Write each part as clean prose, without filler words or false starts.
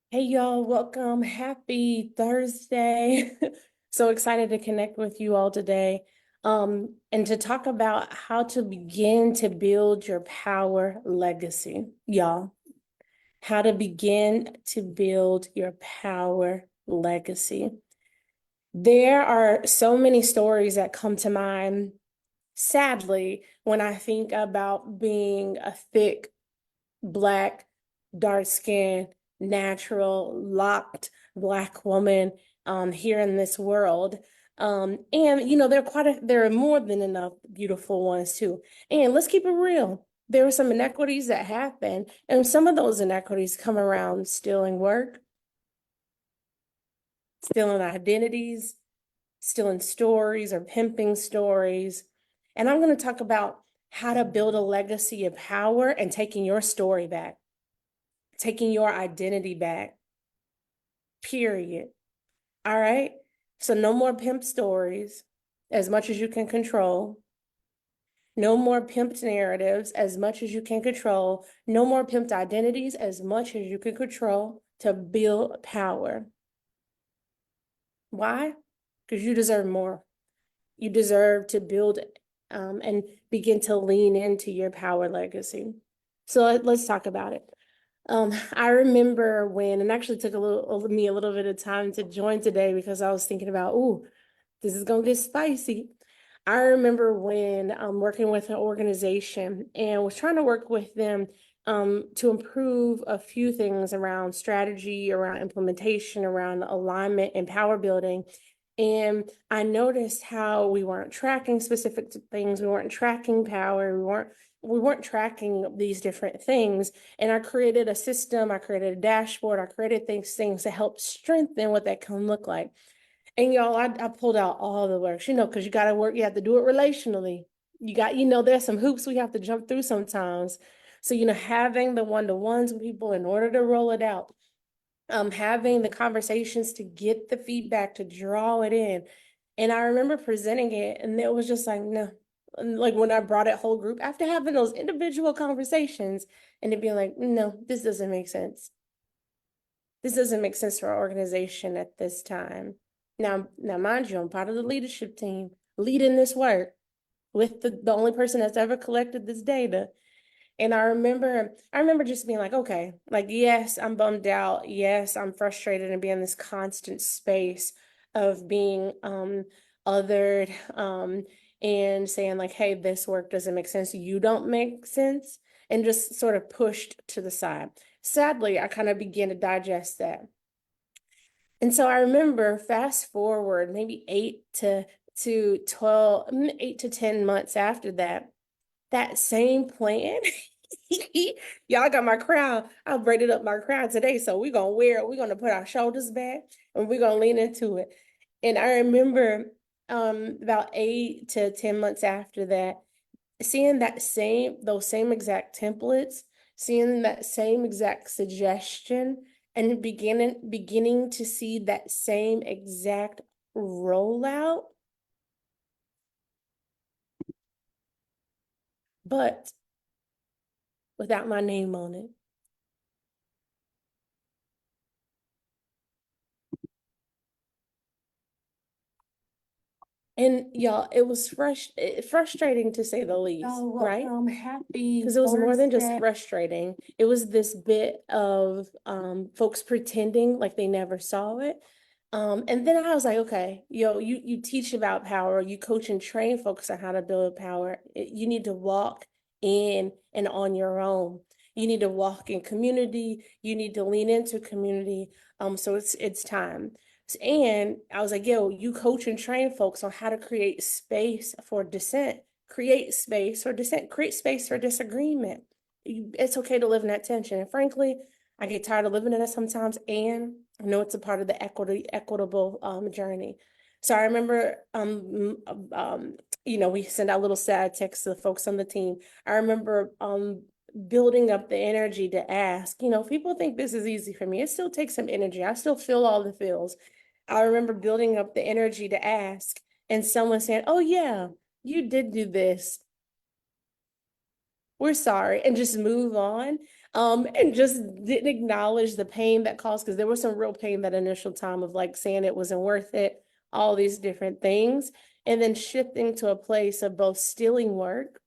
Hey y'all, welcome. Happy Thursday. So excited to connect with you all today. And to talk about how to begin to build your power legacy, y'all. How to begin to build your power legacy. There are so many stories that come to mind, sadly, when I think about being a thick Black, dark skinned, natural, locked Black woman here in this world. And there are more than enough beautiful ones too. And let's keep it real. There are some inequities that happen, and some of those inequities come around stealing work, stealing identities, stealing stories or pimping stories. And I'm going to talk about how to build a legacy of power and taking your story back, taking your identity back, period. All right. So no more pimp stories as much as you can control. No more pimped narratives as much as you can control. No more pimped identities as much as you can control to build power. Why? Because you deserve more. You deserve to build and begin to lean into your power legacy. So let's talk about it. I remember when, and actually took me a little bit of time to join today because I was thinking about, ooh, this is gonna get spicy. I remember when I'm working with an organization and was trying to work with them to improve a few things around strategy, around implementation, around alignment and power building. And I noticed how we weren't tracking specific things, we weren't tracking power, we weren't tracking these different things. And I created a system, I created a dashboard, I created things to help strengthen what that can look like. And y'all, I pulled out all the works, because you got to work, you have to do it relationally. There's some hoops we have to jump through sometimes. So, having the one-to-ones with people in order to roll it out, having the conversations to get the feedback, to draw it in. And I remember presenting it, and it was just like, no. And like when I brought it whole group after having those individual conversations, and it being like, no, this doesn't make sense. This doesn't make sense for our organization at this time. Now, mind you, I'm part of the leadership team leading this work with the only person that's ever collected this data. And I remember just being like, okay, like, yes, I'm bummed out. Yes, I'm frustrated and being in this constant space of being othered and saying like, hey, this work doesn't make sense. You don't make sense. And just sort of pushed to the side. Sadly, I kind of began to digest that. And so I remember fast forward maybe 8 to 10 months after that, that same plan. Y'all got my crown. I braided up my crown today. So we're gonna wear it. We're gonna put our shoulders back and we're gonna lean into it. And I remember about 8 to 10 months after that, seeing those same exact templates, seeing that same exact suggestion, and beginning to see that same exact rollout, but without my name on it. And y'all, it was frustrating to say the least, right? Happy Because it was more than just Thursday. frustrating. It was this bit of folks pretending like they never saw it. And then I was like, okay, you teach about power, you coach and train folks on how to build power. You need to walk in and on your own. You need to walk in community. You need to lean into community. So it's time. And I was like, yo, you coach and train folks on how to create space for dissent, create space for dissent, create space for disagreement. It's okay to live in that tension. And frankly, I get tired of living in it sometimes, and I know it's a part of the equitable journey. So I remember, we send out little sad texts to the folks on the team. I remember building up the energy to ask. People think this is easy for me. It still takes some energy. I still feel all the feels. I remember building up the energy to ask, and someone saying, "Oh yeah, you did do this." we're sorry, and just move on. And just didn't acknowledge the pain that caused, because there was some real pain that initial time of like saying it wasn't worth it, all these different things, and then shifting to a place of both stealing work,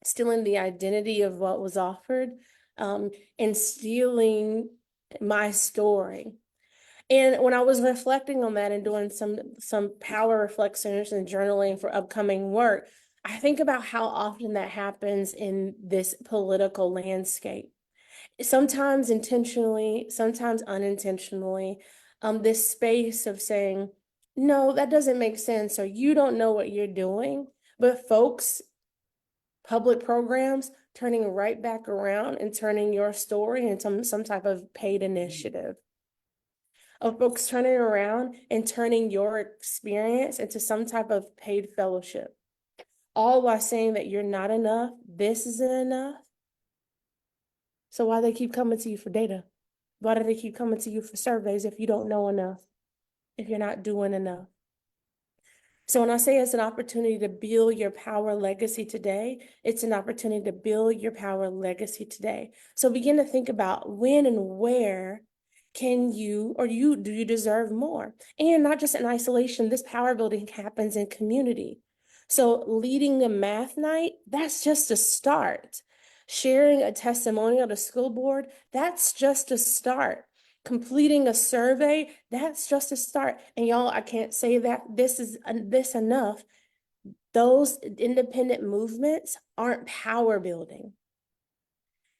stealing the identity of what was offered, um, and stealing my story. And when I was reflecting on that and doing some power reflections and journaling for upcoming work, I think about how often that happens in this political landscape. Sometimes intentionally, sometimes unintentionally. This space of saying, no, that doesn't make sense, or you don't know what you're doing. But folks, public programs turning right back around and turning your story into some type of paid initiative, of folks turning around and turning your experience into some type of paid fellowship, all while saying that you're not enough, this isn't enough. So why they keep coming to you for data? Why do they keep coming to you for surveys if you don't know enough, if you're not doing enough? So when I say it's an opportunity to build your power legacy today, it's an opportunity to build your power legacy today. So begin to think about when and where can you, or do you deserve more? And not just in isolation, this power building happens in community. So leading the math night, that's just a start. Sharing a testimonial to school board, that's just a start. Completing a survey, that's just a start. And y'all, I can't say that this is this enough. Those independent movements aren't power building.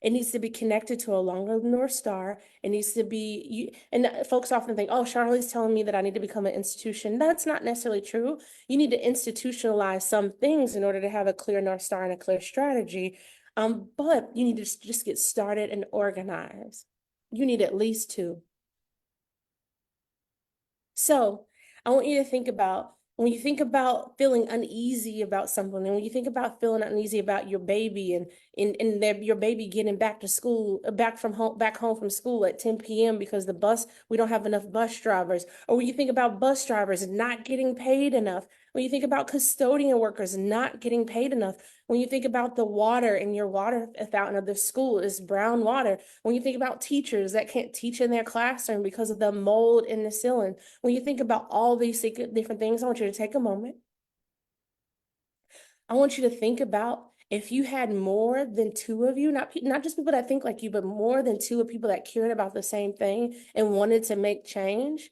It needs to be connected to a longer North Star. It needs to be, and folks often think, oh, Charlie's telling me that I need to become an institution. That's not necessarily true. You need to institutionalize some things in order to have a clear North Star and a clear strategy. But you need to just get started and organize. You need at least two. So I want you to think about, when you think about feeling uneasy about something, and when you think about feeling uneasy about your baby and your baby getting back to school, back home from school at 10 p.m. because we don't have enough bus drivers, or when you think about bus drivers not getting paid enough, when you think about custodian workers not getting paid enough, when you think about the water in your water fountain of the school is brown water, when you think about teachers that can't teach in their classroom because of the mold in the ceiling, when you think about all these different things, I want you to take a moment. I want you to think about, if you had more than two of you, not just people that think like you, but more than two of people that cared about the same thing and wanted to make change.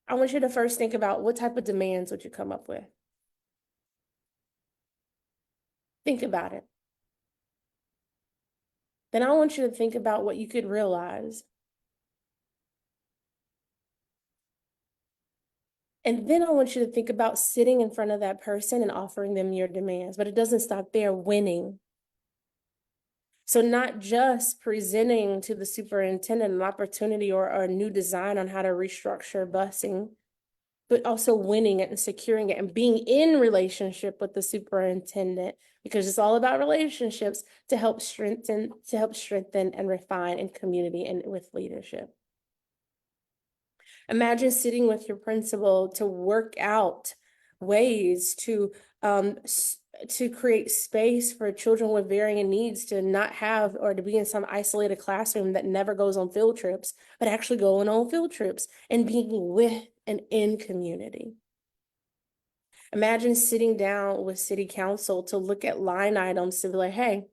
I want you to first think about, what type of demands would you come up with? Think about it. Then I want you to think about what you could realize. And then I want you to think about sitting in front of that person and offering them your demands, but it doesn't stop there. Winning. So not just presenting to the superintendent an opportunity or a new design on how to restructure busing, but also winning it and securing it and being in relationship with the superintendent, because it's all about relationships to help strengthen and refine in community and with leadership. Imagine sitting with your principal to work out ways to create space for children with varying needs to not have, or to be in some isolated classroom that never goes on field trips, but actually going on field trips and being with and in community. Imagine sitting down with city council to look at line items to be like, hey,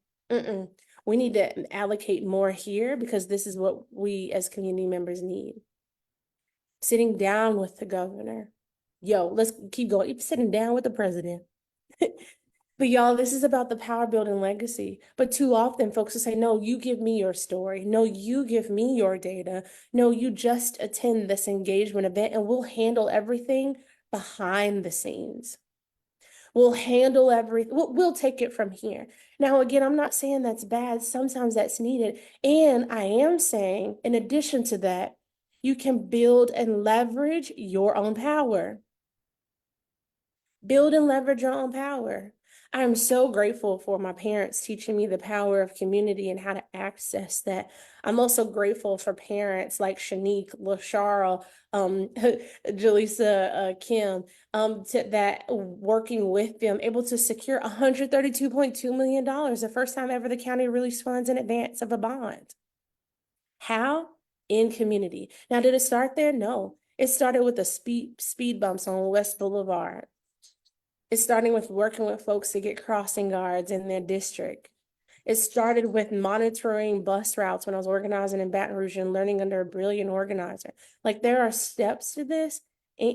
we need to allocate more here because this is what we as community members need. Sitting down with the governor. Yo, let's keep going. Even sitting down with the president. But y'all, this is about the power building legacy. But too often folks will say, no, you give me your story. No, you give me your data. No, you just attend this engagement event and we'll handle everything behind the scenes. We'll handle everything. We'll take it from here. Now, again, I'm not saying that's bad. Sometimes that's needed. And I am saying, in addition to that, you can build and leverage your own power. Build and leverage your own power. I am so grateful for my parents teaching me the power of community and how to access that. I'm also grateful for parents like Shanique, LaShara, Jaleesa, Kim, that working with them, able to secure $132.2 million, the first time ever the county released funds in advance of a bond. How? In community. Now, did it start there? No. It started with the speed bumps on West Boulevard. It's starting with working with folks to get crossing guards in their district. It started with monitoring bus routes when I was organizing in Baton Rouge and learning under a brilliant organizer. Like, there are steps to this.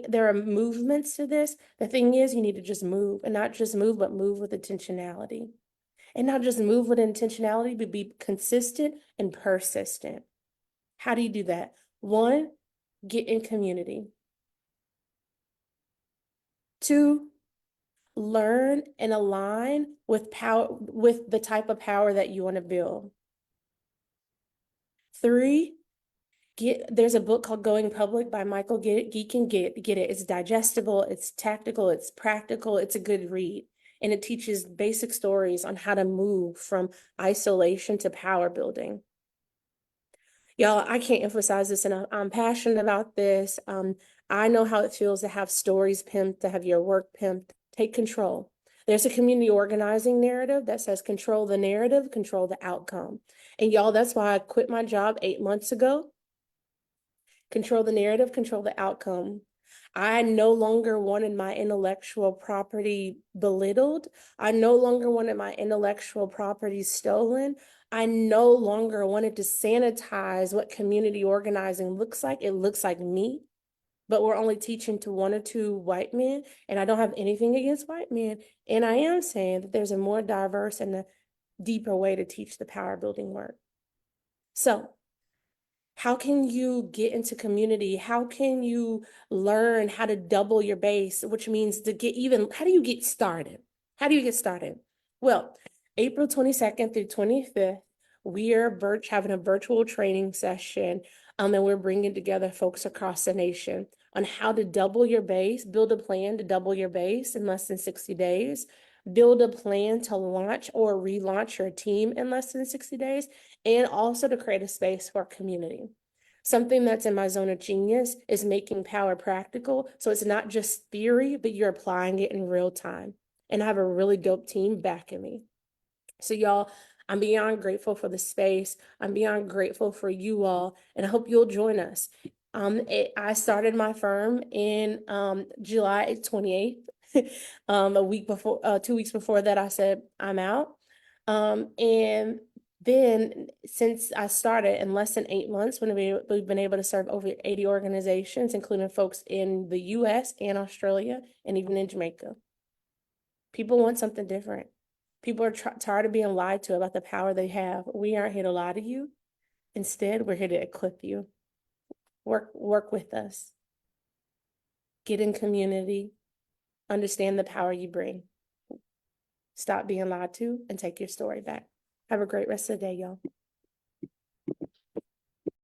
There are movements to this. The thing is, you need to just move, and not just move, but move with intentionality. And not just move with intentionality, but be consistent and persistent. How do you do that? One, get in community. Two, learn and align with power, with the type of power that you want to build. Three, there's a book called Going Public by Michael Geekin. Get it. It's digestible, it's tactical, it's practical, it's a good read. And it teaches basic stories on how to move from isolation to power building. Y'all, I can't emphasize this enough. I'm passionate about this. I know how it feels to have stories pimped, to have your work pimped. Take control. There's a community organizing narrative that says control the narrative, control the outcome. And y'all, that's why I quit my job 8 months ago. Control the narrative, control the outcome. I no longer wanted my intellectual property belittled. I no longer wanted my intellectual property stolen. I no longer wanted to sanitize what community organizing looks like. It looks like me, but we're only teaching to 1 or 2 white men. And I don't have anything against white men. And I am saying that there's a more diverse and a deeper way to teach the power building work. So, how can you get into community? How can you learn how to double your base, which means to get even, how do you get started? How do you get started? Well, April 22nd through 25th, we are having a virtual training session, and we're bringing together folks across the nation on how to double your base, build a plan to double your base in less than 60 days, build a plan to launch or relaunch your team in less than 60 days, and also to create a space for community. Something that's in my zone of genius is making power practical. So it's not just theory, but you're applying it in real time. And I have a really dope team backing me. So y'all, I'm beyond grateful for the space. I'm beyond grateful for you all, and I hope you'll join us. I started my firm in July 28th. A week before, 2 weeks before that, I said I'm out. And then since I started, in less than 8 months, we've been able to serve over 80 organizations, including folks in the US and Australia, and even in Jamaica. People want something different. People are tired of being lied to about the power they have. We aren't here to lie to you. Instead, we're here to equip you. Work with us. Get in community. Understand the power you bring. Stop being lied to and take your story back. Have a great rest of the day, y'all.